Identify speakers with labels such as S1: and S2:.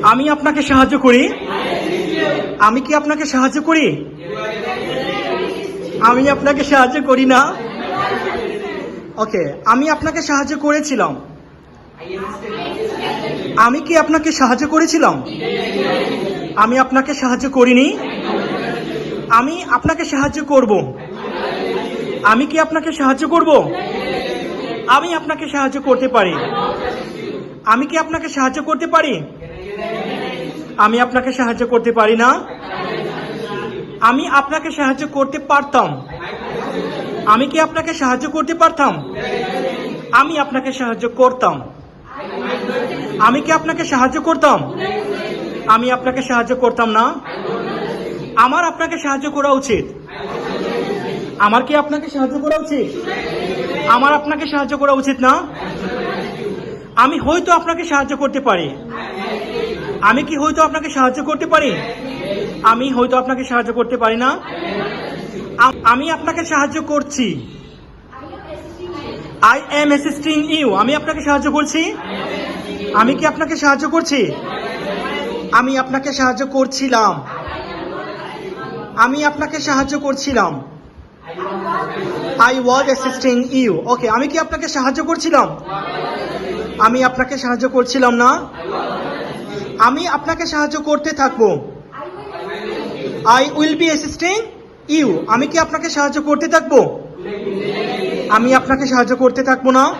S1: আমি আপনাকে সাহায্য করি। আমি কি আপনাকে সাহায্য করি? আমি আপনাকে সাহায্য করি না। ওকে, আমি আপনাকে সাহায্য করেছিলাম। আমি কি আপনাকে সাহায্য করেছিলাম? আমি আপনাকে সাহায্য করিনি। আমি আপনাকে সাহায্য করব। আমি কি আপনাকে সাহায্য করব? আমি আপনাকে সাহায্য করতে পারি। আমি কি আপনাকে সাহায্য করতে পারি? আমি আপনাকে সাহায্য করতে পারি না। আমি আপনাকে সাহায্য করতে পারতাম। আমি কি আপনাকে সাহায্য করতে পারতাম? আমি আপনাকে সাহায্য করতাম। আমি কি আপনাকে সাহায্য করতাম? আমি আপনাকে সাহায্য করতাম না। আমার আপনাকে সাহায্য করা উচিত। আমার কি আপনাকে সাহায্য করা উচিত? আমার আপনাকে সাহায্য করা উচিত না। আমি হয়তো আপনাকে সাহায্য করতে পারি। আমি কি হয়তো আপনাকে সাহায্য করতে পারি? আমি হয়তো আপনাকে সাহায্য করতে পারি না। আমি আপনাকে সাহায্য করছি। I am assisting you. আমি আপনাকে সাহায্য করছি। আমি কি আপনাকে সাহায্য করছি? আমি আপনাকে সাহায্য করছিলাম। আমি আপনাকে সাহায্য করছিলাম। I was assisting you. ওকে, আমি কি আপনাকে সাহায্য করছিলাম? আমি আপনাকে সাহায্য করছিলাম না। আমি আপনাকে সাহায্য করতে থাকবো। I will be assisting you. আমি কি আপনাকে সাহায্য করতে থাকবো? আমি আপনাকে সাহায্য করতে থাকবো না।